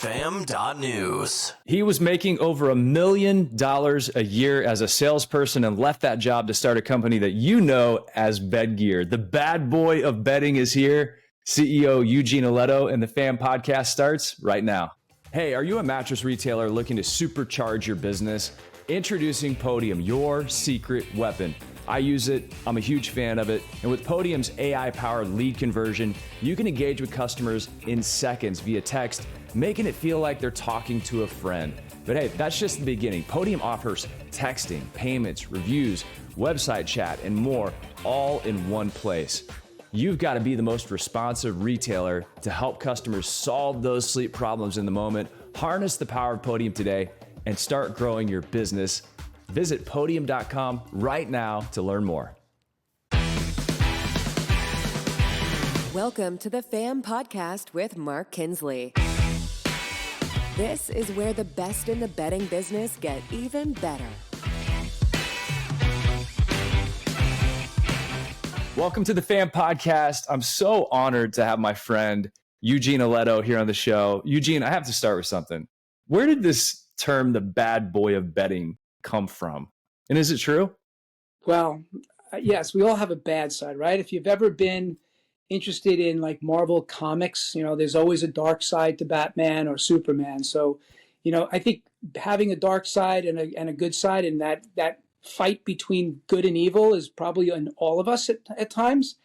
Fam.news. He was making over $1 million a year as a salesperson and left that job to start a company that you know as Bedgear. The bad boy of bedding is here. CEO Eugene Alletto, and the Fam podcast starts right now. Hey, are you a mattress retailer looking to supercharge your business? Introducing Podium, your secret weapon. I use it. I'm a huge fan of it. And with Podium's AI-powered lead conversion, you can engage with customers in seconds via text, making it feel like they're talking to a friend. But hey, that's just the beginning. Podium offers texting, payments, reviews, website chat, and more, all in one place. You've got to be the most responsive retailer to help customers solve those sleep problems in the moment. Harness the power of Podium today and start growing your business. Visit podium.com right now to learn more. Welcome to the FAM podcast with Mark Kinsley. This is where the best in the bedding business get even better. Welcome to the FAM podcast. I'm so honored to have my friend Eugene Alletto here on the show. Eugene, I have to start with something. Where did this term, the bad boy of bedding, come from? And is it true? Well, yes, we all have a bad side, right? If you've ever been interested in like Marvel comics, there's always a dark side to Batman or Superman. So, I think having a dark side and a good side, and that fight between good and evil is probably in all of us at times.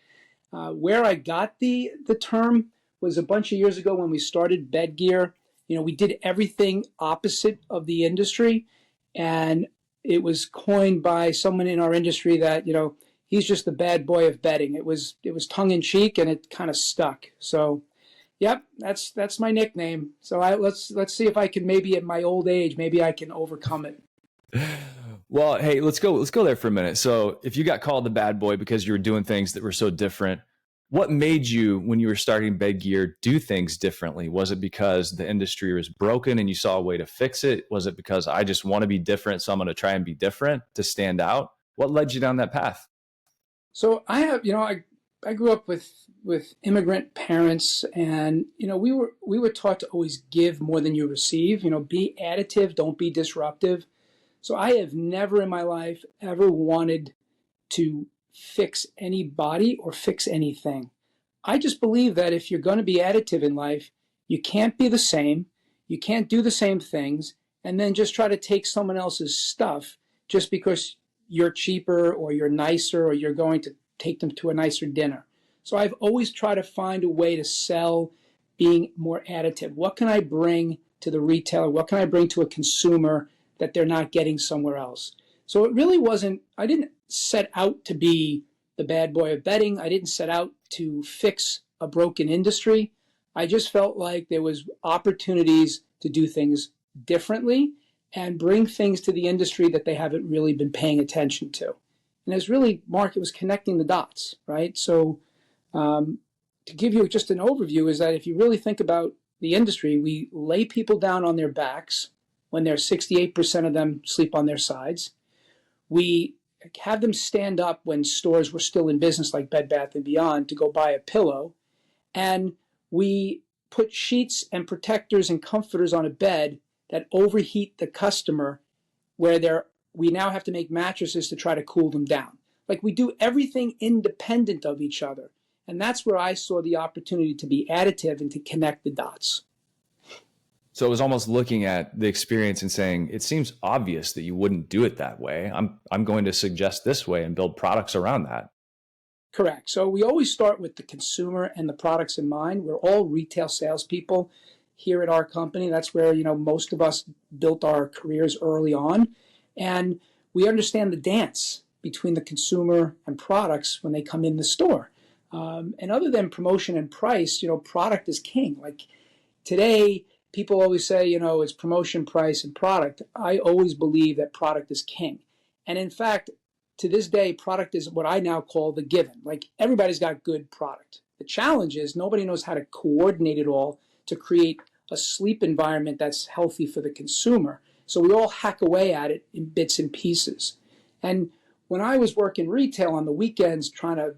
Where I got the term was a bunch of years ago when we started Bedgear. We did everything opposite of the industry, and it was coined by someone in our industry that, he's just the bad boy of bedding. It was tongue in cheek, and it kind of stuck. So, yep, that's my nickname. So let's see if I can, maybe at my old age, maybe I can overcome it. Well, hey, let's go there for a minute. So if you got called the bad boy because you were doing things that were so different, what made you, when you were starting Bedgear, do things differently? Was it because the industry was broken and you saw a way to fix it? Was it because I just want to be different, so I'm going to try and be different to stand out? What led you down that path? So I have, I grew up with immigrant parents, and we were taught to always give more than you receive. Be additive, don't be disruptive. So I have never in my life ever wanted to fix anybody or fix anything. I just believe that if you're going to be additive in life, you can't be the same, you can't do the same things, and then just try to take someone else's stuff just because you're cheaper or you're nicer or you're going to take them to a nicer dinner. So I've always tried to find a way to sell being more additive. What can I bring to the retailer? What can I bring to a consumer that they're not getting somewhere else? So it really wasn't, I didn't set out to be the bad boy of bedding. I didn't set out to fix a broken industry. I just felt like there was opportunities to do things differently and bring things to the industry that they haven't really been paying attention to. And it's really, Mark, it was connecting the dots, right? So to give you just an overview is that if you really think about the industry, we lay people down on their backs when they're 68% of them sleep on their sides. We have them stand up when stores were still in business like Bed Bath & Beyond to go buy a pillow. And we put sheets and protectors and comforters on a bed that overheat the customer, where we now have to make mattresses to try to cool them down. Like, we do everything independent of each other. And that's where I saw the opportunity to be additive and to connect the dots. So it was almost looking at the experience and saying, it seems obvious that you wouldn't do it that way. I'm going to suggest this way and build products around that. Correct. So we always start with the consumer and the products in mind. We're all retail salespeople here at our company. That's where, most of us built our careers early on. And we understand the dance between the consumer and products when they come in the store. And other than promotion and price, product is king. Like today, people always say, it's promotion, price, and product. I always believe that product is king. And in fact, to this day, product is what I now call the given. Like, everybody's got good product. The challenge is nobody knows how to coordinate it all to create a sleep environment that's healthy for the consumer. So we all hack away at it in bits and pieces. And when I was working retail on the weekends trying to,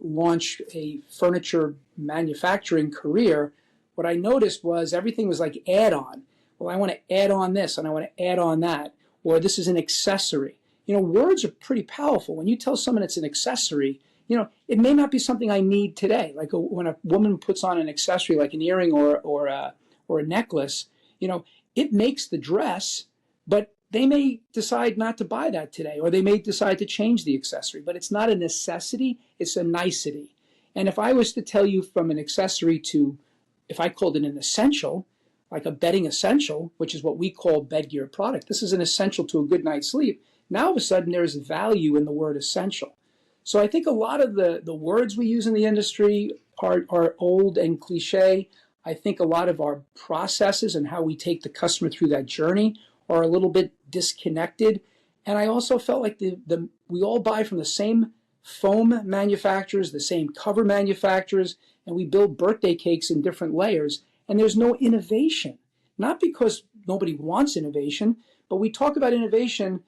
launch a furniture manufacturing career, what I noticed was everything was like add-on. Well, I want to add on this and I want to add on that, or this is an accessory. Words are pretty powerful. When you tell someone it's an accessory, it may not be something I need today. Like when a woman puts on an accessory like an earring or a necklace, it makes the dress, but they may decide not to buy that today, or they may decide to change the accessory. But it's not a necessity, it's a nicety. And if I was to tell you from an accessory to, if I called it an essential, like a bedding essential, which is what we call Bedgear product, this is an essential to a good night's sleep. Now all of a sudden there is value in the word essential. So I think a lot of the words we use in the industry are old and cliche. I think a lot of our processes and how we take the customer through that journey are a little bit disconnected. And I also felt like we all buy from the same foam manufacturers, the same cover manufacturers, and we build birthday cakes in different layers, and there's no innovation. Not because nobody wants innovation, but we talk about innovation.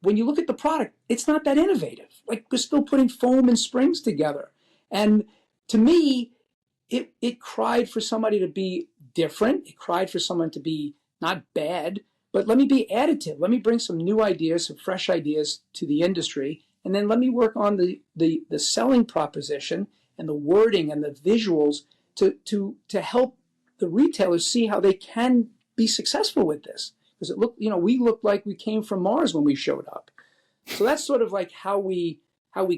When you look at the product, it's not that innovative. Like, we're still putting foam and springs together. And to me, it cried for somebody to be different. It cried for someone to be not bad, but let me be additive. Let me bring some new ideas, some fresh ideas to the industry, and then let me work on the selling proposition and the wording and the visuals to help the retailers see how they can be successful with this. Because we looked like we came from Mars when we showed up. So that's sort of like how we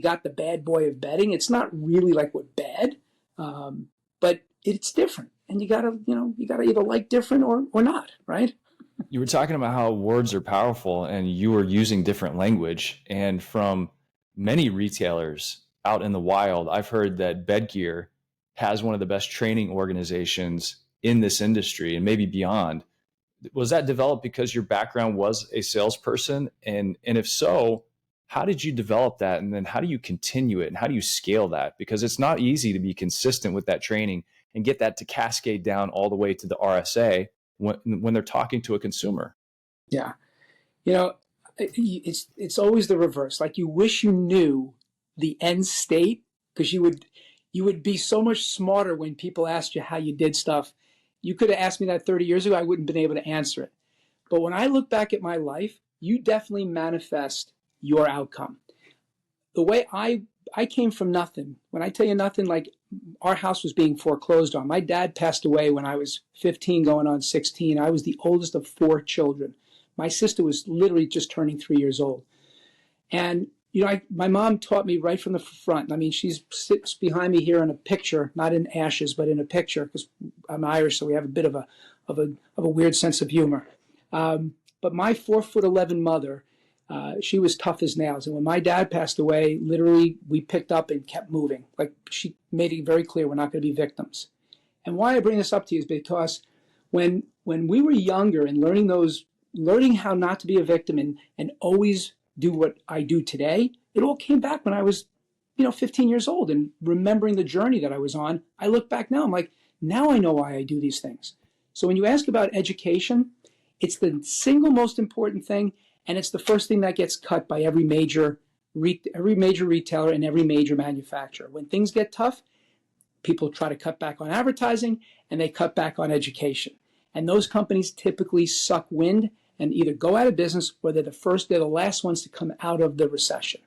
got the bad boy of bedding. It's not really like we're bad, but it's different, and you gotta either like different or not, right? You were talking about how words are powerful, and you were using different language. And from many retailers out in the wild, I've heard that Bedgear has one of the best training organizations in this industry and maybe beyond. Was that developed because your background was a salesperson? And if so, how did you develop that? And then how do you continue it? And how do you scale that? Because it's not easy to be consistent with that training and get that to cascade down all the way to the RSA when they're talking to a consumer. Yeah. It's always the reverse. Like, you wish you knew the end state, because you would be so much smarter when people asked you how you did stuff. You could have asked me that 30 years ago. I wouldn't have been able to answer it. But when I look back at my life, you definitely manifest your outcome. The way I came from nothing. When I tell you nothing, like, our house was being foreclosed on. My dad passed away when I was 15 going on 16. I was the oldest of 4 children. My sister was literally just turning 3 years old. And my mom taught me right from the front. I mean, she sits behind me here in a picture, not in ashes, but in a picture, because I'm Irish, so we have a bit of a weird sense of humor. But my 4'11" mother, she was tough as nails. And when my dad passed away, literally, we picked up and kept moving. Like, she made it very clear we're not going to be victims. And why I bring this up to you is because when we were younger and learning how not to be a victim and always do what I do today, it all came back when I was 15 years old, and remembering the journey that I was on. I look back now, I'm like, now I know why I do these things. So when you ask about education, it's the single most important thing, and it's the first thing that gets cut by every major retailer and every major manufacturer. When things get tough, people try to cut back on advertising, and they cut back on education. And those companies typically suck wind and either go out of business, or they're the last ones to come out of the recession.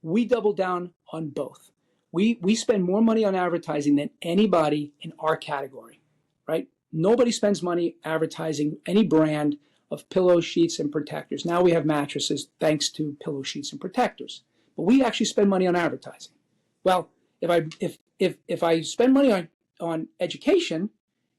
We double down on both. We spend more money on advertising than anybody in our category, right? Nobody spends money advertising any brand of pillow sheets and protectors. Now we have mattresses thanks to pillow sheets and protectors, but we actually spend money on advertising. Well, if I spend money on education,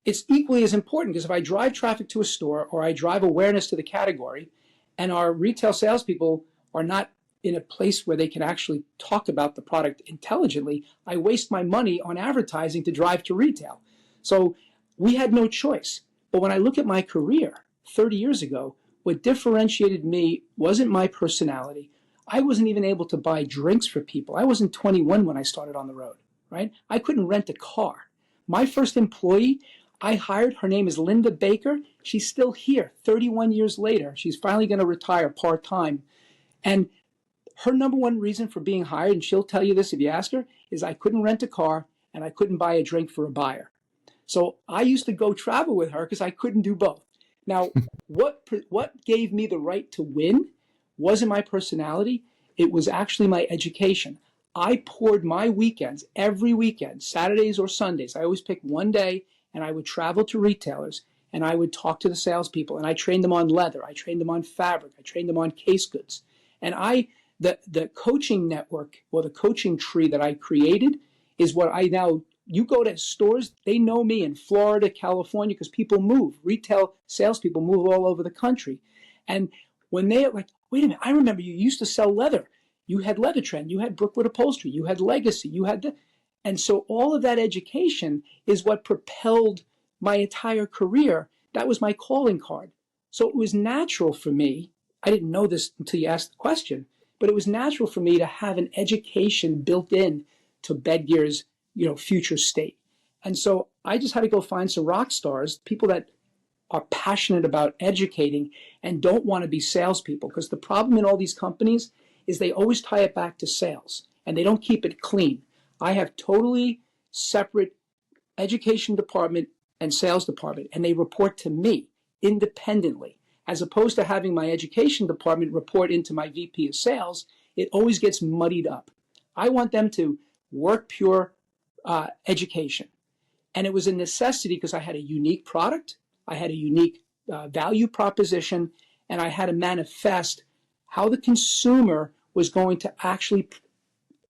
it's equally as important, because if I drive traffic to a store or I drive awareness to the category, and our retail salespeople are not in a place where they can actually talk about the product intelligently, I waste my money on advertising to drive to retail. So we had no choice. But when I look at my career 30 years ago, what differentiated me wasn't my personality. I wasn't even able to buy drinks for people. I wasn't 21 when I started on the road, right? I couldn't rent a car. My first employee I hired, her name is Linda Baker. She's still here 31 years later. She's finally going to retire part-time. And her number one reason for being hired, and she'll tell you this if you ask her, is I couldn't rent a car and I couldn't buy a drink for a buyer. So I used to go travel with her because I couldn't do both. Now, what gave me the right to win wasn't my personality. It was actually my education. I poured my weekends, every weekend, Saturdays or Sundays. I always picked one day and I would travel to retailers and I would talk to the salespeople and I trained them on leather. I trained them on fabric. I trained them on case goods. And the coaching network or the coaching tree that I created is what I now, you go to stores, they know me in Florida, California, because people move. Retail salespeople move all over the country. And when they're like, wait a minute, I remember you used to sell leather. You had Leather Trend, you had Brookwood Upholstery, you had Legacy, you had and so all of that education is what propelled my entire career. That was my calling card. So it was natural for me. I didn't know this until you asked the question, but it was natural for me to have an education built in to Bedgear's, future state. And so I just had to go find some rock stars, people that are passionate about educating and don't want to be salespeople. Because the problem in all these companies is they always tie it back to sales and they don't keep it clean. I have totally separate education department and sales department, and they report to me independently, as opposed to having my education department report into my VP of sales. It always gets muddied up. I want them to work pure education. And it was a necessity because I had a unique product, I had a unique value proposition, and I had to manifest how the consumer was going to actually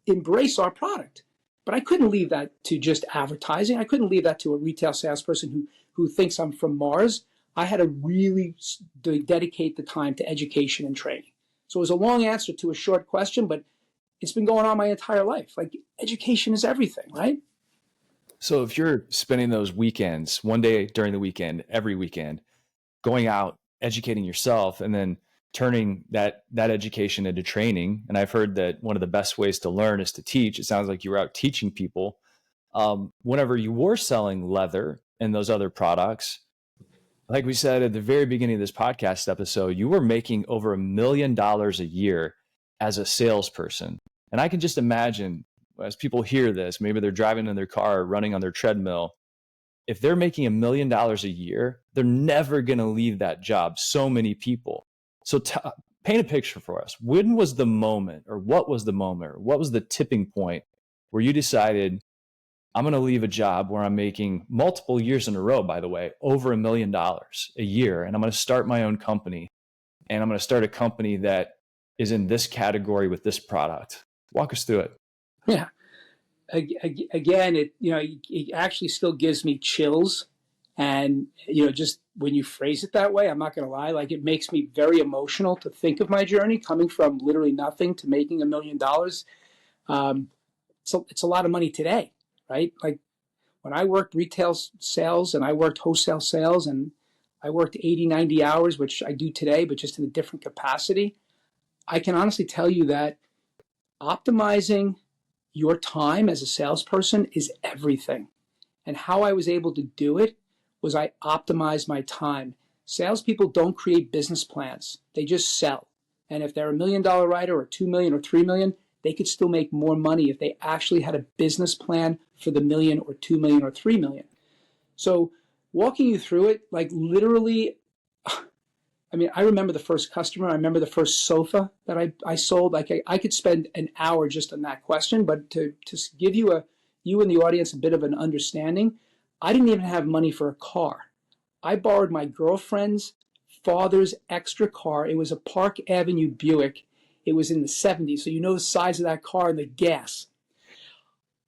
embrace our product. But I couldn't leave that to just advertising. I couldn't leave that to a retail salesperson who thinks I'm from Mars. I had to really dedicate the time to education and training. So it was a long answer to a short question, but it's been going on my entire life. Like, education is everything, right? So if you're spending those weekends, one day during the weekend, every weekend, going out, educating yourself, and then turning that education into training. And I've heard that one of the best ways to learn is to teach. It sounds like you were out teaching people. Whenever you were selling leather and those other products, like we said at the very beginning of this podcast episode, you were making over $1 million a year as a salesperson. And I can just imagine, as people hear this, maybe they're driving in their car, running on their treadmill. If they're making $1 million a year, they're never going to leave that job. So many people. So paint a picture for us. When was the moment, or what was the moment, or what was the tipping point where you decided, I'm going to leave a job where I'm making multiple years in a row, by the way, over $1 million a year, and I'm going to start my own company, and I'm going to start a company that is in this category with this product? Walk us through it. Yeah. Again, it actually still gives me chills. And, just when you phrase it that way, I'm not going to lie, like, it makes me very emotional to think of my journey coming from literally nothing to making $1 million. So it's a lot of money today, right? Like, when I worked retail sales and I worked wholesale sales and I worked 80, 90 hours, which I do today, but just in a different capacity, I can honestly tell you that optimizing your time as a salesperson is everything. And how I was able to do it was I optimized my time. Salespeople don't create business plans. They just sell. And if they're $1 million writer or 2 million or 3 million, they could still make more money if they actually had a business plan for the million or 2 million or 3 million. So walking you through it, like, literally, I remember the first customer. I remember the first sofa that I sold. Like, I could spend an hour just on that question, but to give you and the audience a bit of an understanding, I didn't even have money for a car. I borrowed my girlfriend's father's extra car. It was a Park Avenue Buick. It was in the 70s, so you know the size of that car and the gas.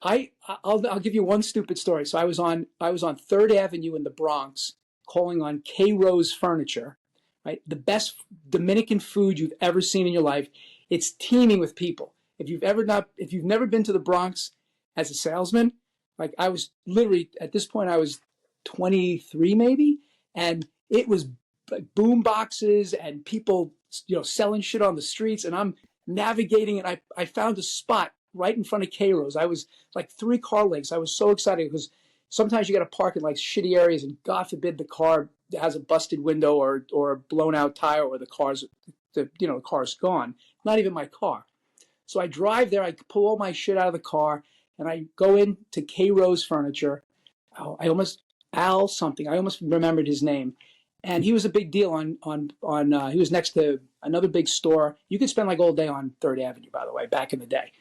I'll give you one stupid story. So I was on 3rd Avenue in the Bronx, calling on K Rose Furniture, right? The best Dominican food you've ever seen in your life. It's teeming with people. If you've never been to the Bronx as a salesman, like, I was literally, at this point, I was 23 maybe, and it was like boom boxes and people, selling shit on the streets, and I'm navigating, and I found a spot right in front of K Rose. I was like 3 car lengths. I was so excited because sometimes you got to park in like shitty areas, and God forbid the car has a busted window or a blown out tire, or the car's gone. Not even my car. So I drive there. I pull all my shit out of the car, and I go into K Rose Furniture. Oh, I almost Al something. I almost remembered his name. And he was a big deal he was next to another big store. You could spend like all day on Third Avenue, by the way, back in the day.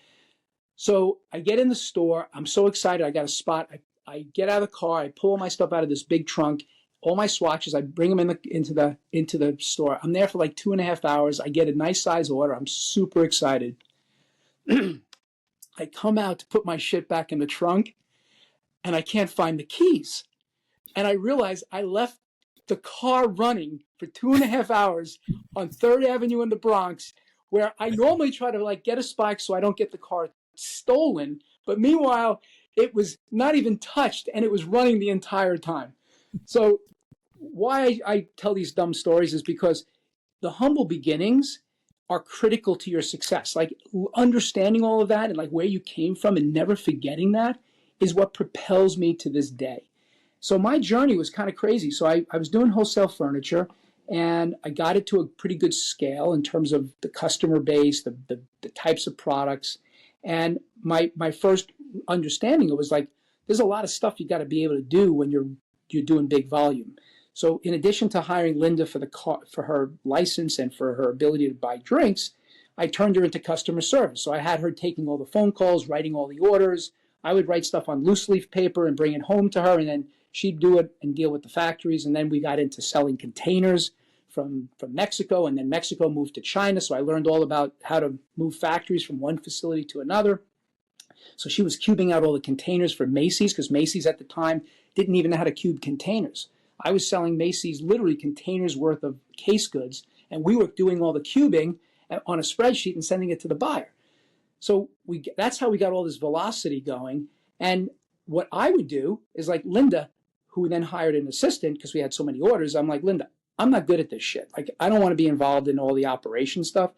So I get in the store. I'm so excited. I got a spot. I get out of the car. I pull all my stuff out of this big trunk, all my swatches. I bring them into the store. I'm there for like 2.5 hours. I get a nice size order. I'm super excited. I come out to put my shit back in the trunk, and I can't find the keys. And I realize I left the car running for 2.5 hours on Third Avenue in the Bronx, where I normally try to like get a spike so I don't get the car stolen. But meanwhile, it was not even touched, and it was running the entire time. So why I tell these dumb stories is because the humble beginnings are critical to your success. Like understanding all of that and like where you came from and never forgetting that is what propels me to this day. So my journey was kind of crazy. So I was doing wholesale furniture, and I got it to a pretty good scale in terms of the customer base, the types of products. And my first understanding, it was like, there's a lot of stuff you got to be able to do when you're doing big volume. So in addition to hiring Linda for her license and for her ability to buy drinks, I turned her into customer service. So I had her taking all the phone calls, writing all the orders. I would write stuff on loose leaf paper and bring it home to her, and then she'd do it and deal with the factories. And then we got into selling containers from Mexico, and then Mexico moved to China. So I learned all about how to move factories from one facility to another. So she was cubing out all the containers for Macy's, because Macy's at the time didn't even know how to cube containers. I was selling Macy's literally containers worth of case goods, and we were doing all the cubing on a spreadsheet and sending it to the buyer. So that's how we got all this velocity going. And what I would do is like Linda, who then hired an assistant because we had so many orders. I'm like, Linda, I'm not good at this shit. Like, I don't want to be involved in all the operation stuff.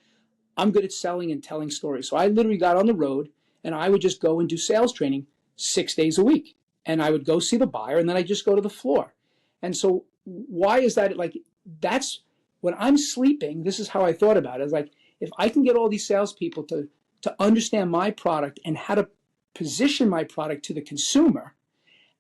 I'm good at selling and telling stories. So I literally got on the road, and I would just go and do sales training 6 days a week. And I would go see the buyer, and then I just go to the floor. And so why is that? Like, that's when I'm sleeping, this is how I thought about it. It's like, if I can get all these salespeople to understand my product and how to position my product to the consumer,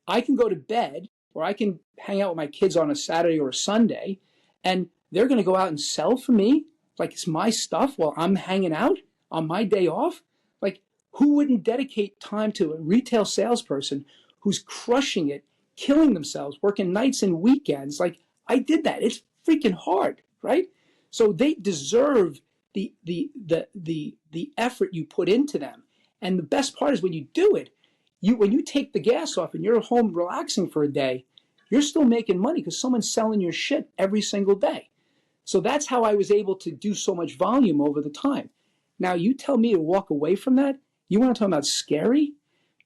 I can go to bed, or I can hang out with my kids on a Saturday or a Sunday, and they're going to go out and sell for me like it's my stuff while I'm hanging out on my day off. Like, who wouldn't dedicate time to a retail salesperson who's crushing it, killing themselves, working nights and weekends? Like, I did that. It's freaking hard, right? So they deserve the effort you put into them. And the best part is when you do it, when you take the gas off and you're home relaxing for a day, you're still making money because someone's selling your shit every single day. So that's how I was able to do so much volume over the time. Now, you tell me to walk away from that. You want to talk about scary?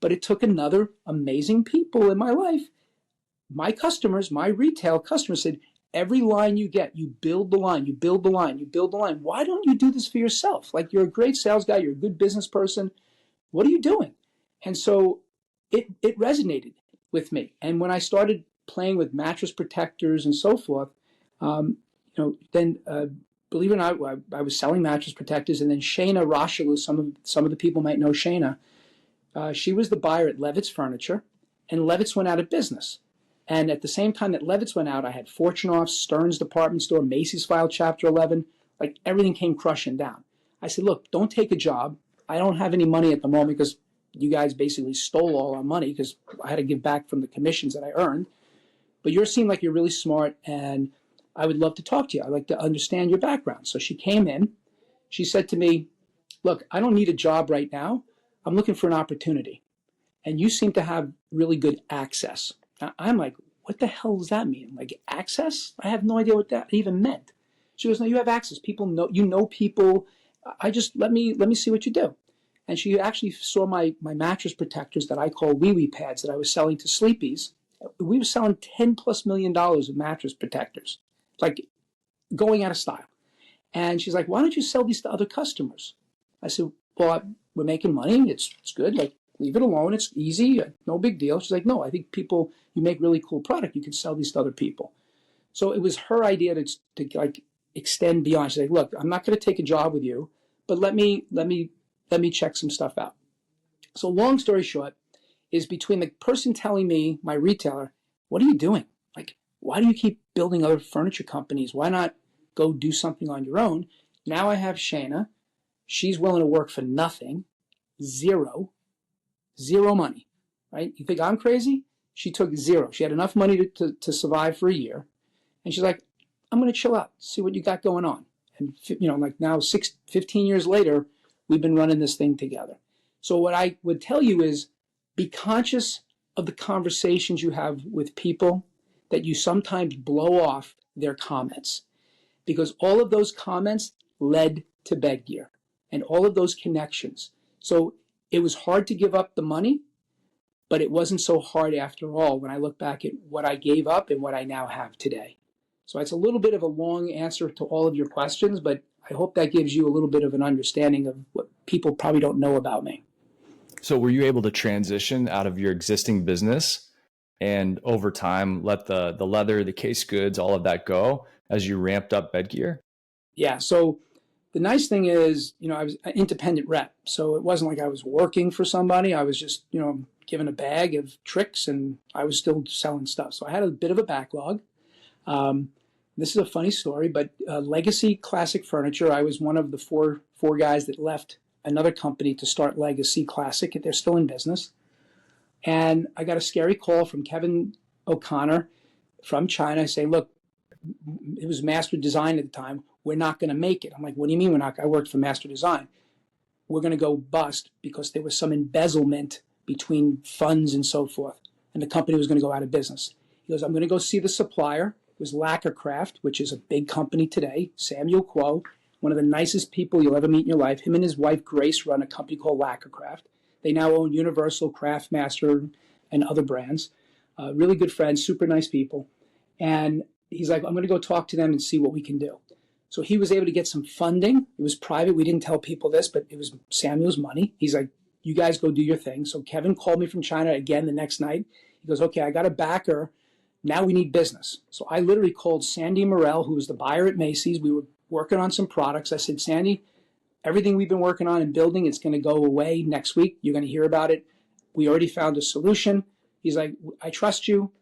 But it took another amazing people in my life. My customers, my retail customers said, every line you get, you build the line, you build the line, you build the line. Why don't you do this for yourself? Like, you're a great sales guy, you're a good business person. What are you doing? And so it resonated with me. And when I started playing with mattress protectors and so forth, then believe it or not, I was selling mattress protectors. And then Shayna Roshalu, some of the people might know Shayna, she was the buyer at Levitt's Furniture, and Levitt's went out of business. And at the same time that Levitt's went out, I had Fortunoff, Stearns Department Store, Macy's filed Chapter 11. Like, everything came crushing down. I said, look, don't take a job. I don't have any money at the moment because you guys basically stole all our money because I had to give back from the commissions that I earned. But you seem like you're really smart, and I would love to talk to you. I'd like to understand your background. So she came in. She said to me, look, I don't need a job right now. I'm looking for an opportunity. And you seem to have really good access. I'm like, what the hell does that mean? Like, access? I have no idea what that even meant. She goes, no, you have access. People know, you know people. I just, let me see what you do. And she actually saw my mattress protectors that I call wee-wee pads that I was selling to sleepies. We were selling $10+ million of mattress protectors, like going out of style. And she's like, why don't you sell these to other customers? I said, well, we're making money. It's good. Like, leave it alone. It's easy. No big deal. She's like, no, I think people, you make really cool product. You can sell these to other people. So it was her idea to like extend beyond. She's like, look, I'm not going to take a job with you, but let me check some stuff out. So long story short is between the person telling me, my retailer, what are you doing? Like, why do you keep building other furniture companies? Why not go do something on your own? Now I have Shayna. She's willing to work for nothing, zero money, right? You think I'm crazy? She took zero. She had enough money to survive for a year. And she's like, I'm going to chill out, see what you got going on. And, like now 15 years later, we've been running this thing together. So what I would tell you is be conscious of the conversations you have with people, that you sometimes blow off their comments, because all of those comments led to Bedgear and all of those connections. So it was hard to give up the money, but it wasn't so hard after all when I look back at what I gave up and what I now have today. So it's a little bit of a long answer to all of your questions, but I hope that gives you a little bit of an understanding of what people probably don't know about me. So were you able to transition out of your existing business and over time let the leather, the case goods, all of that go as you ramped up Bedgear? Yeah. So the nice thing is, I was an independent rep. So it wasn't like I was working for somebody. I was just, given a bag of tricks and I was still selling stuff. So I had a bit of a backlog. This is a funny story, but Legacy Classic Furniture, I was one of the four guys that left another company to start Legacy Classic. They're still in business. And I got a scary call from Kevin O'Connor from China saying, look, it was Master Design at the time. We're not going to make it. I'm like, what do you mean we're not? I worked for Master Design. We're going to go bust because there was some embezzlement between funds and so forth. And the company was going to go out of business. He goes, I'm going to go see the supplier. It was Lacquercraft, which is a big company today. Samuel Kuo, one of the nicest people you'll ever meet in your life. Him and his wife, Grace, run a company called Lacquercraft. They now own Universal, Craftmaster, and other brands. Really good friends, super nice people. And he's like, I'm going to go talk to them and see what we can do. So he was able to get some funding. It was private. We didn't tell people this, but it was Samuel's money. He's like, you guys go do your thing. So Kevin called me from China again the next night. He goes, okay, I got a backer. Now we need business. So I literally called Sandy Morell, who was the buyer at Macy's. We were working on some products. I said, Sandy, everything we've been working on and building, it's going to go away next week. You're going to hear about it. We already found a solution. He's like, I trust you.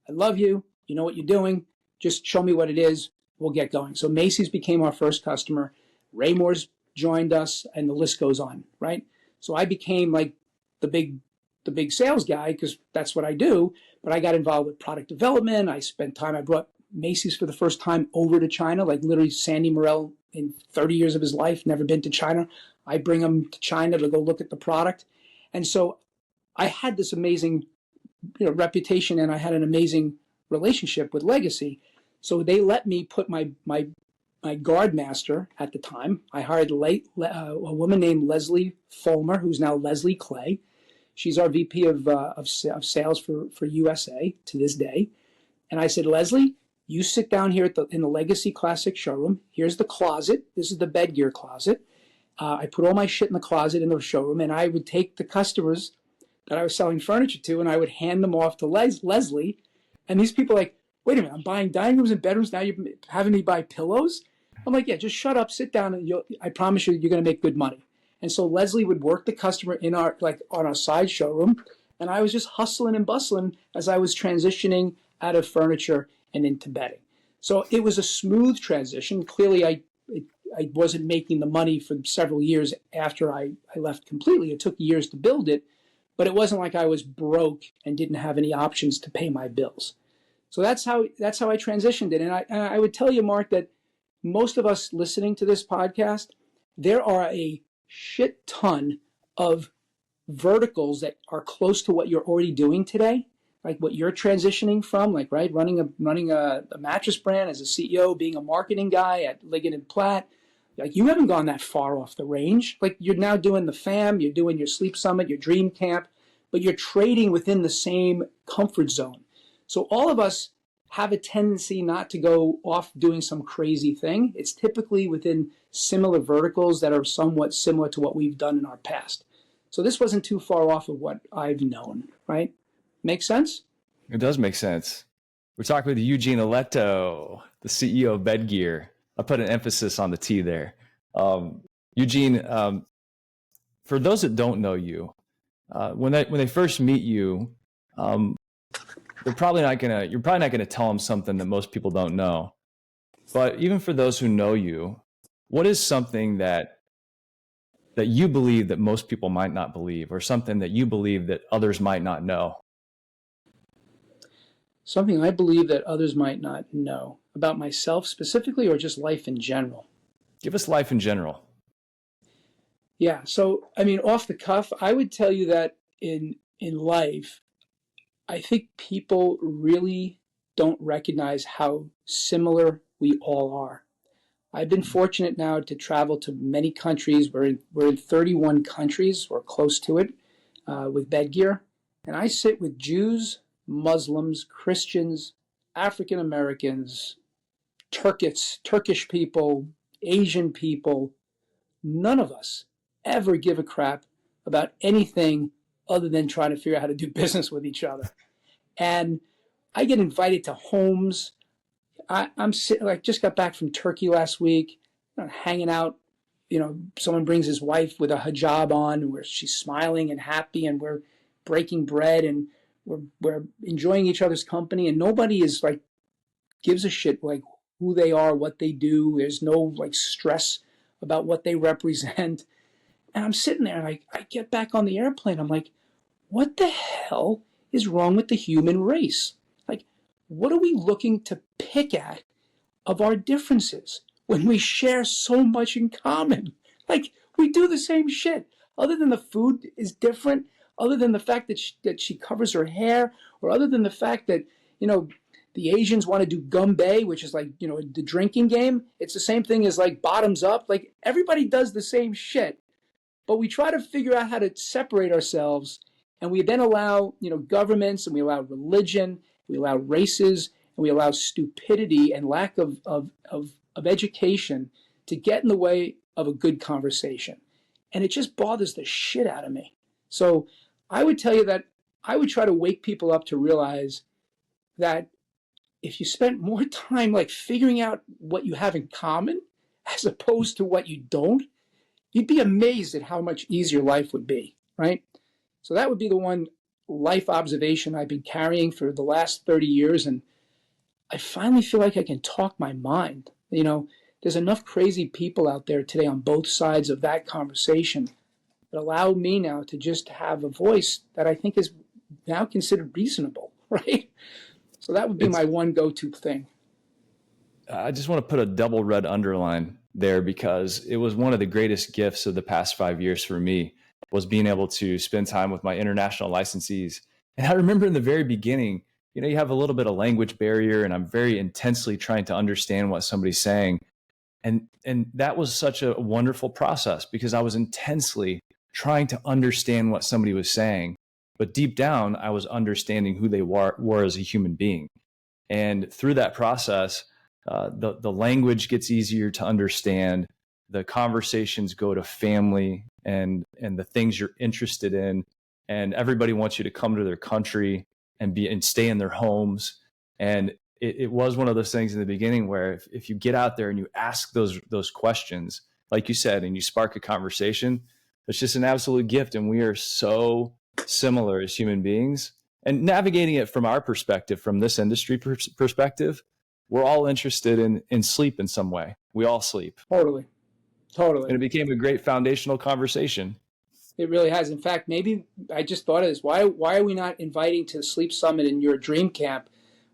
I love you. You know what you're doing. Just show me what it is. We'll get going. So Macy's became our first customer. Raymour's joined us, and the list goes on, right? So I became like the big sales guy because that's what I do. But I got involved with product development. I spent time. I brought Macy's for the first time over to China. Like literally, Sandy Morell in 30 years of his life never been to China. I bring him to China to go look at the product, and so I had this amazing, reputation, and I had an amazing relationship with Legacy. So they let me put my guard master at the time. I hired a woman named Leslie Fulmer, who's now Leslie Clay. She's our VP of sales for USA to this day. And I said, Leslie, you sit down here in the Legacy Classic showroom. Here's the closet. This is the Bedgear closet. I put all my shit in the closet in the showroom, and I would take the customers that I was selling furniture to, and I would hand them off to Leslie. And these people are like, wait a minute, I'm buying dining rooms and bedrooms. Now you're having me buy pillows? I'm like, yeah, just shut up, sit down, and I promise you're going to make good money. And so Leslie would work the customer on our side showroom, and I was just hustling and bustling as I was transitioning out of furniture and into bedding. So it was a smooth transition. Clearly, I wasn't making the money for several years after I left completely. It took years to build it, but it wasn't like I was broke and didn't have any options to pay my bills. So that's how I transitioned it. And I would tell you, Mark, that most of us listening to this podcast, there are a shit ton of verticals that are close to what you're already doing today, like what you're transitioning from, like, right, running a mattress brand as a CEO, being a marketing guy at Liggett & Platt. Like, you haven't gone that far off the range. Like, you're now doing the FAM, you're doing your Sleep Summit, your Dream Camp, but you're trading within the same comfort zone. So all of us have a tendency not to go off doing some crazy thing. It's typically within similar verticals that are somewhat similar to what we've done in our past. So this wasn't too far off of what I've known, right? Make sense? It does make sense. We're talking with Eugene Alletto, the CEO of Bedgear. I put an emphasis on the T there. Eugene, for those that don't know you, when they first meet you, you're probably not gonna tell them something that most people don't know. But even for those who know you, what is something that you believe that most people might not believe, or something that you believe that others might not know? Something I believe that others might not know about myself specifically, or just life in general. Give us life in general. Yeah. So, I mean, off the cuff, I would tell you that in life, I think people really don't recognize how similar we all are. I've been fortunate now to travel to many countries. We're in 31 countries or close to it with Bedgear. And I sit with Jews, Muslims, Christians, African Americans, Turkish people, Asian people. None of us ever give a crap about anything other than trying to figure out how to do business with each other. And I get invited to homes. I'm sitting, like, just got back from Turkey last week, hanging out. Someone brings his wife with a hijab on, where she's smiling and happy, and we're breaking bread, and we're enjoying each other's company, and nobody is like gives a shit like who they are, what they do. There's no like stress about what they represent. And I'm sitting there, and I get back on the airplane. I'm like, what the hell is wrong with the human race? Like, what are we looking to pick at of our differences when we share so much in common? Like, we do the same shit. Other than the food is different, other than the fact that she covers her hair, or other than the fact that, the Asians want to do gumbe, which is like, the drinking game. It's the same thing as like bottoms up. Like, everybody does the same shit. But we try to figure out how to separate ourselves, and we then allow, governments, and we allow religion, we allow races, and we allow stupidity and lack of education to get in the way of a good conversation. And it just bothers the shit out of me. So I would tell you that I would try to wake people up to realize that if you spent more time like figuring out what you have in common as opposed to what you don't, you'd be amazed at how much easier life would be, right? So that would be the one life observation I've been carrying for the last 30 years. And I finally feel like I can talk my mind. There's enough crazy people out there today on both sides of that conversation that allow me now to just have a voice that I think is now considered reasonable, right? So that would be my one go-to thing. I just want to put a double red underline there, because it was one of the greatest gifts of the past 5 years for me, was being able to spend time with my international licensees. And I remember in the very beginning, you have a little bit of language barrier, and I'm very intensely trying to understand what somebody's saying. And that was such a wonderful process, because I was intensely trying to understand what somebody was saying. But deep down, I was understanding who they were as a human being. And through that process, the language gets easier to understand. The conversations go to family and the things you're interested in. And everybody wants you to come to their country and stay in their homes. And it was one of those things in the beginning where if you get out there and you ask those questions, like you said, and you spark a conversation, it's just an absolute gift. And we are so similar as human beings. And navigating it from our perspective, from this industry perspective, we're all interested in sleep in some way. We all sleep. Totally. And it became a great foundational conversation. It really has. In fact, maybe I just thought of this. Why are we not inviting to the Sleep Summit in your dream camp?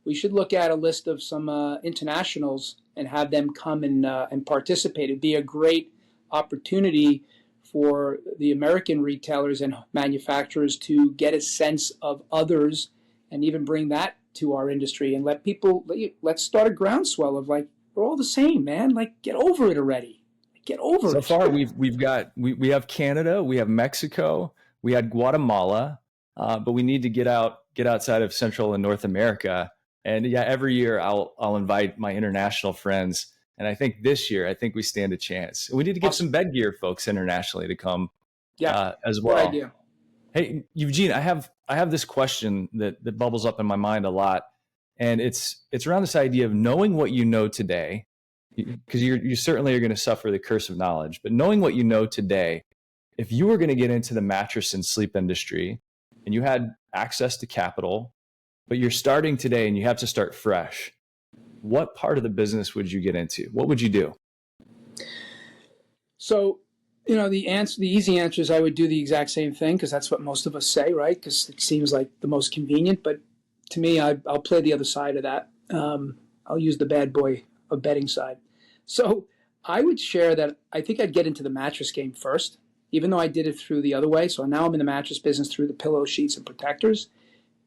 We should look at a list of some internationals and have them come and participate. It'd be a great opportunity for the American retailers and manufacturers to get a sense of others, and even bring that to our industry, and let's start a groundswell of like, we're all the same, man. Like, get over it already. Get over it. So far, we have Canada, we have Mexico, we had Guatemala, but we need to get outside of Central and North America. And yeah, every year I'll invite my international friends. And I think this year, we stand a chance. We need to get some Bedgear folks internationally to come as well. Good idea. Hey, Eugene, I have this question that bubbles up in my mind a lot. And it's around this idea of knowing what you know today, because you certainly are going to suffer the curse of knowledge, but knowing what you know today, if you were going to get into the mattress and sleep industry and you had access to capital, but you're starting today and you have to start fresh, what part of the business would you get into? What would you do? So, the easy answer is I would do the exact same thing, because that's what most of us say, right? Because it seems like the most convenient. But to me, I'll play the other side of that. I'll use the bad boy of bedding side. So I would share that I think I'd get into the mattress game first, even though I did it through the other way. So now I'm in the mattress business through the pillow, sheets, and protectors.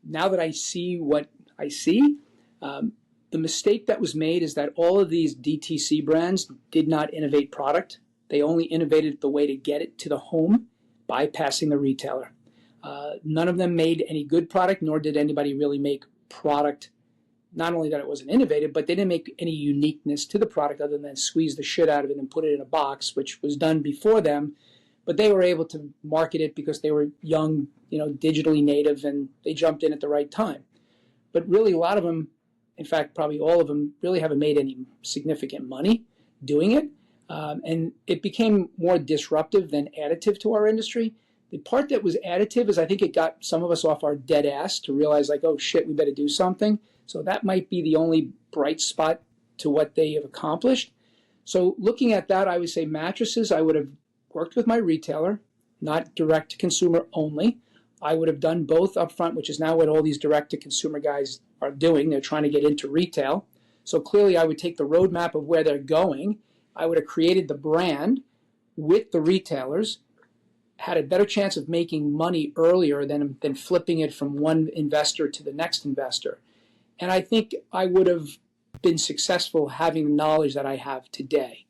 Now that I see what I see, the mistake that was made is that all of these DTC brands did not innovate product. They only innovated the way to get it to the home, bypassing the retailer. None of them made any good product, nor did anybody really make product. Not only that it wasn't innovative, but they didn't make any uniqueness to the product other than squeeze the shit out of it and put it in a box, which was done before them. But they were able to market it because they were young, digitally native, and they jumped in at the right time. But really, a lot of them, in fact, probably all of them, really haven't made any significant money doing it. And it became more disruptive than additive to our industry. The part that was additive is I think it got some of us off our dead ass to realize, like, oh shit, we better do something. So that might be the only bright spot to what they have accomplished. So looking at that, I would say mattresses, I would have worked with my retailer, not direct to consumer only. I would have done both upfront, which is now what all these direct to consumer guys are doing. They're trying to get into retail. So clearly I would take the roadmap of where they're going. I would have created the brand with the retailers, had a better chance of making money earlier than flipping it from one investor to the next investor. And I think I would have been successful having the knowledge that I have today.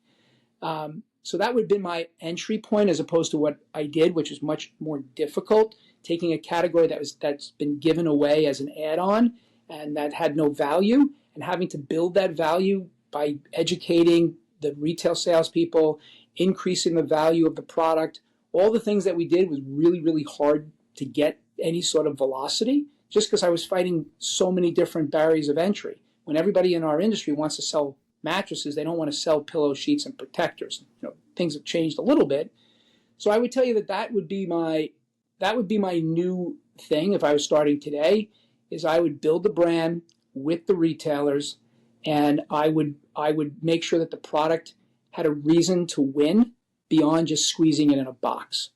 So that would have been my entry point, as opposed to what I did, which is much more difficult, taking a category that's been given away as an add-on and that had no value, and having to build that value by educating the retail salespeople, increasing the value of the product. All the things that we did was really, really hard to get any sort of velocity, just because I was fighting so many different barriers of entry. When everybody in our industry wants to sell mattresses, they don't want to sell pillow, sheets, and protectors. Things have changed a little bit. So I would tell you that would be my new thing if I was starting today, is I would build the brand with the retailers, and I would make sure that the product had a reason to win beyond just squeezing it in a box.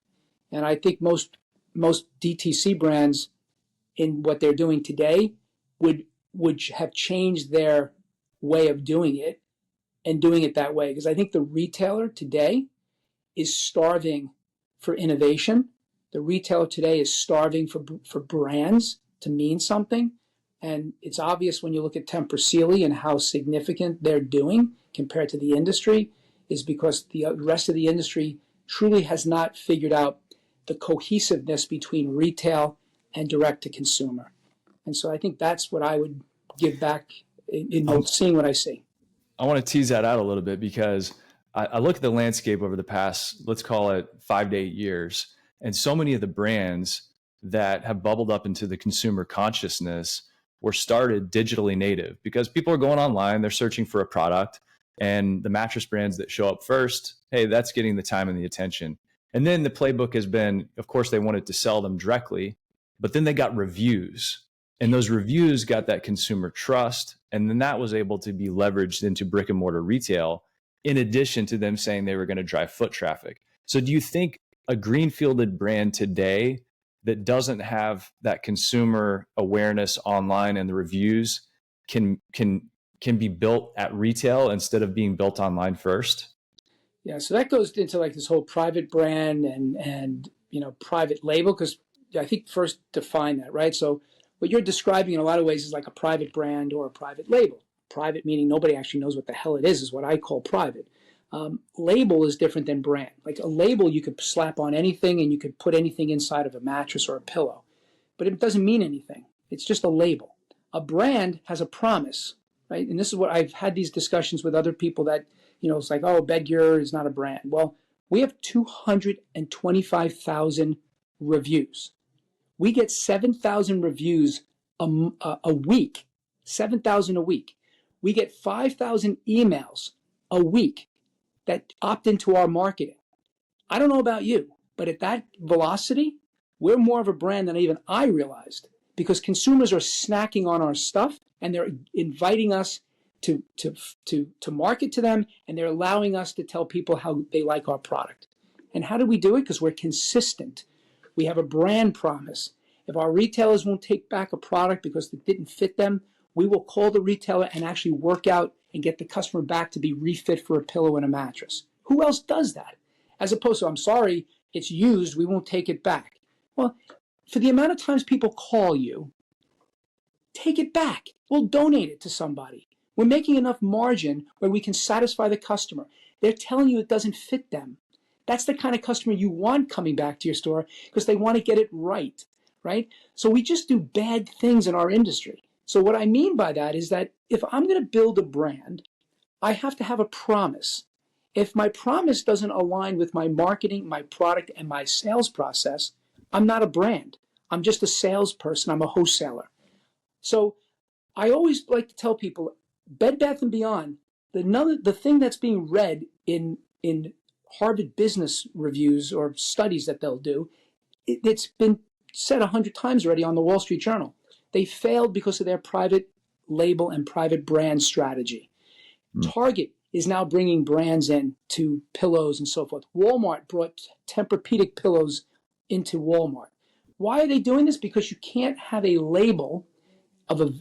And I think most DTC brands in what they're doing today would have changed their way of doing it and doing it that way. Because I think the retailer today is starving for innovation. The retailer today is starving for brands to mean something. And it's obvious when you look at Tempur Sealy and how significant they're doing compared to the industry, is because the rest of the industry truly has not figured out the cohesiveness between retail and direct to consumer. And so I think that's what I would give back in seeing what I see. I want to tease that out a little bit, because I look at the landscape over the past, let's call it 5 to 8 years, and so many of the brands that have bubbled up into the consumer consciousness were started digitally native, because people are going online, they're searching for a product, and the mattress brands that show up first, hey, that's getting the time and the attention. And then the playbook has been, of course, they wanted to sell them directly, but then they got reviews, and those reviews got that consumer trust. And then that was able to be leveraged into brick and mortar retail, in addition to them saying they were going to drive foot traffic. So do you think a greenfielded brand today that doesn't have that consumer awareness online and the reviews can be built at retail instead of being built online first? Yeah, so that goes into like this whole private brand and private label, because I think first define that, right? So what you're describing in a lot of ways is like a private brand or a private label. Private meaning nobody actually knows what the hell it is what I call private. Label is different than brand. Like a label you could slap on anything and you could put anything inside of a mattress or a pillow, but it doesn't mean anything. It's just a label. A brand has a promise, right? And this is what I've had these discussions with other people that, it's like, oh, Bedgear is not a brand. Well, we have 225,000 reviews. We get 7,000 reviews a week, 7,000 a week. We get 5,000 emails a week that opt into our marketing. I don't know about you, but at that velocity, we're more of a brand than even I realized. because consumers are snacking on our stuff and they're inviting us to market to them, and they're allowing us to tell people how they like our product. And how do we do it? Because we're consistent. We have a brand promise. If our retailers won't take back a product because it didn't fit them, we will call the retailer and actually work out and get the customer back to be refit for a pillow and a mattress. Who else does that? As opposed to, I'm sorry, it's used, we won't take it back. Well, for the amount of times people call you, take it back. We'll donate it to somebody. We're making enough margin where we can satisfy the customer. They're telling you it doesn't fit them. That's the kind of customer you want coming back to your store because they want to get it right, right? So we just do bad things in our industry. So what I mean by that is that if I'm going to build a brand, I have to have a promise. If my promise doesn't align with my marketing, my product, and my sales process, I'm not a brand. I'm just a salesperson. I'm a wholesaler. So I always like to tell people, Bed Bath & Beyond, the thing that's being read in Harvard Business Reviews or studies that they'll do, it's been said 100 times already on the Wall Street Journal. They failed because of their private label and private brand strategy. Target is now bringing brands in to pillows and so forth. Walmart brought Tempur-Pedic pillows into Walmart. Why are they doing this? Because you can't have a label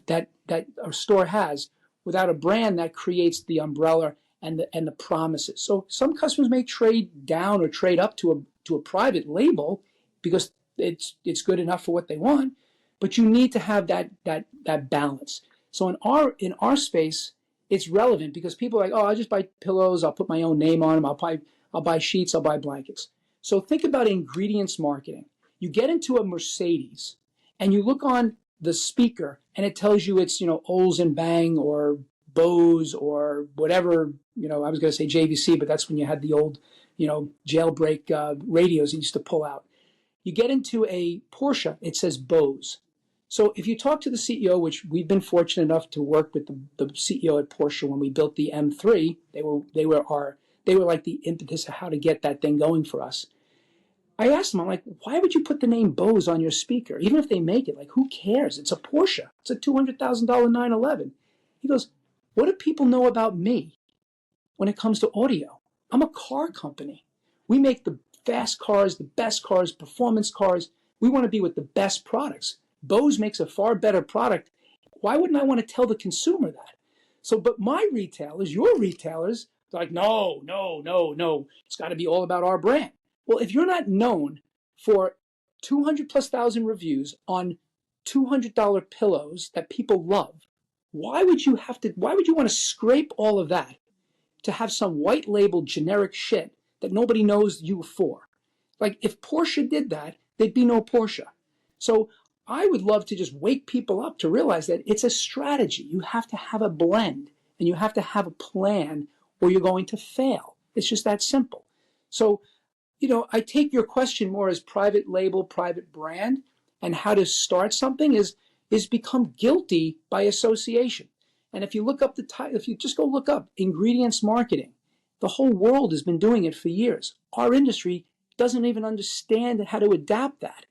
that a store has without a brand that creates the umbrella and the promises. So some customers may trade down or trade up to a private label because it's good enough for what they want, but you need to have that balance. So in our space, it's relevant because people are like, oh, I just buy pillows, I'll put my own name on them, I'll buy sheets, I'll buy blankets. So think about ingredients marketing. You get into a Mercedes and you look on the speaker and it tells you it's, Olds and Bang or Bose or whatever, I was going to say JVC, but that's when you had the old, jailbreak radios you used to pull out. You get into a Porsche, it says Bose. So if you talk to the CEO, which we've been fortunate enough to work with the CEO at Porsche when we built the M3, they were like the impetus of how to get that thing going for us. I asked them, I'm like, why would you put the name Bose on your speaker? Even if they make it, like, who cares? It's a Porsche. It's a $200,000 911. He goes, what do people know about me when it comes to audio? I'm a car company. We make the fast cars, the best cars, performance cars. We want to be with the best products. Bose makes a far better product. Why wouldn't I want to tell the consumer that? So, but my retailers, your retailers, they're like, no. It's got to be all about our brand. Well, if you're not known for 200,000+ reviews on $200 pillows that people love, why would you want to scrape all of that to have some white label generic shit that nobody knows you for? Like, if Porsche did that, there'd be no Porsche. So I would love to just wake people up to realize that it's a strategy. You have to have a blend and you have to have a plan or you're going to fail. It's just that simple. So, I take your question more as private label, private brand, and how to start something is become guilty by association. And if you look up if you just go look up ingredients marketing, the whole world has been doing it for years. Our industry doesn't even understand how to adapt that.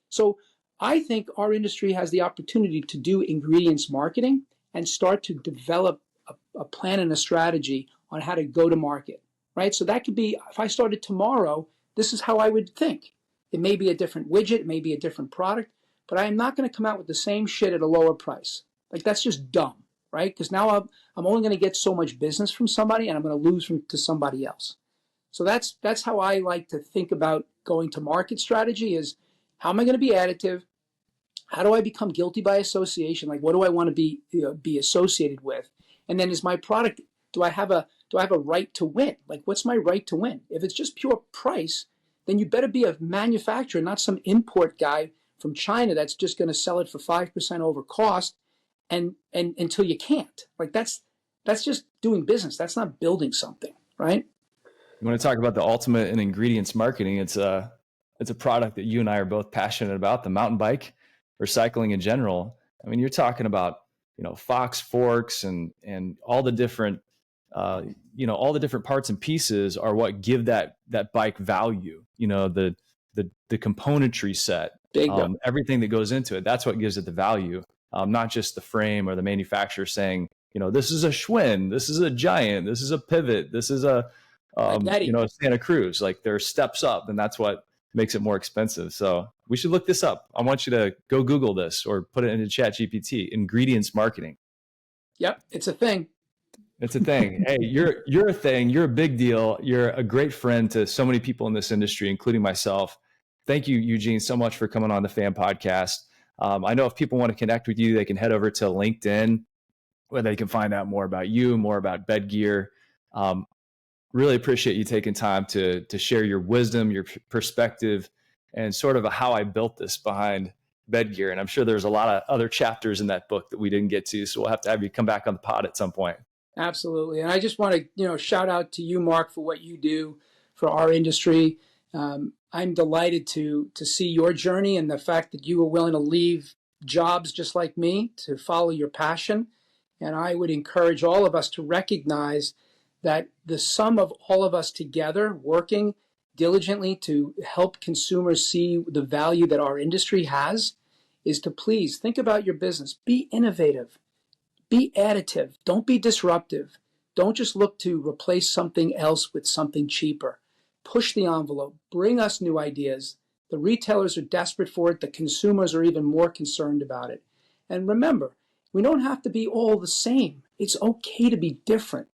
So I think our industry has the opportunity to do ingredients marketing and start to develop a plan and a strategy on how to go to market, right? So that could be, if I started tomorrow, this is how I would think. It may be a different widget, it may be a different product, but I am not going to come out with the same shit at a lower price. Like, that's just dumb, right? Because now I'm only going to get so much business from somebody and I'm going to lose to somebody else. So that's how I like to think about going to market strategy is, how am I going to be additive? How do I become guilty by association? Like, what do I want to be associated with? And then is my product, do I have a right to win? Like, what's my right to win? If it's just pure price, then you better be a manufacturer, not some import guy from China that's just going to sell it for 5% over cost and until you can't. Like, that's just doing business. That's not building something, right? You want to talk about the ultimate in ingredients marketing? It's a product that you and I are both passionate about, the mountain bike or cycling in general. I mean, you're talking about, Fox forks and all the different, all the different parts and pieces are what give that bike value. The componentry set, Bingo. Everything that goes into it. That's what gives it the value, not just the frame or the manufacturer saying, this is a Schwinn, this is a Giant, this is a Pivot, this is a, Santa Cruz. Like there are steps up, and that's what makes it more expensive. So we should look this up. I want you to go Google this or put it into ChatGPT. Ingredients marketing. Yep, it's a thing. It's a thing. Hey, you're a thing. You're a big deal. You're a great friend to so many people in this industry, including myself. Thank you, Eugene, so much for coming on the Fan Podcast. I know if people want to connect with you, they can head over to LinkedIn, where they can find out more about you, more about Bedgear. Really appreciate you taking time to share your wisdom, your perspective, and sort of how I built this behind Bedgear. And I'm sure there's a lot of other chapters in that book that we didn't get to. So we'll have to have you come back on the pod at some point. Absolutely. And I just want to, shout out to you, Mark, for what you do for our industry. I'm delighted to see your journey and the fact that you were willing to leave jobs just like me to follow your passion. And I would encourage all of us to recognize that the sum of all of us together working diligently to help consumers see the value that our industry has is to please think about your business. Be innovative. Be additive. Don't be disruptive. Don't just look to replace something else with something cheaper. Push the envelope. Bring us new ideas. The retailers are desperate for it. The consumers are even more concerned about it. And remember, we don't have to be all the same. It's okay to be different.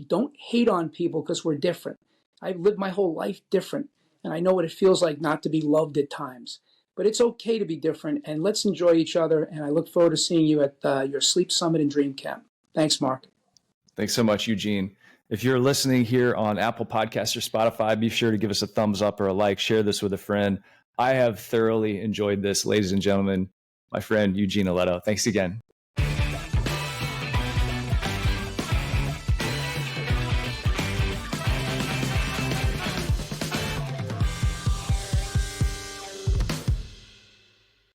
Don't hate on people because we're different. I've lived my whole life different, and I know what it feels like not to be loved at times. But it's okay to be different, and let's enjoy each other. And I look forward to seeing you at your Sleep Summit and Dream Camp. Thanks, Mark. Thanks so much, Eugene. If you're listening here on Apple Podcasts or Spotify, be sure to give us a thumbs up or a like. Share this with a friend. I have thoroughly enjoyed this, ladies and gentlemen. My friend Eugene Alletto. Thanks again.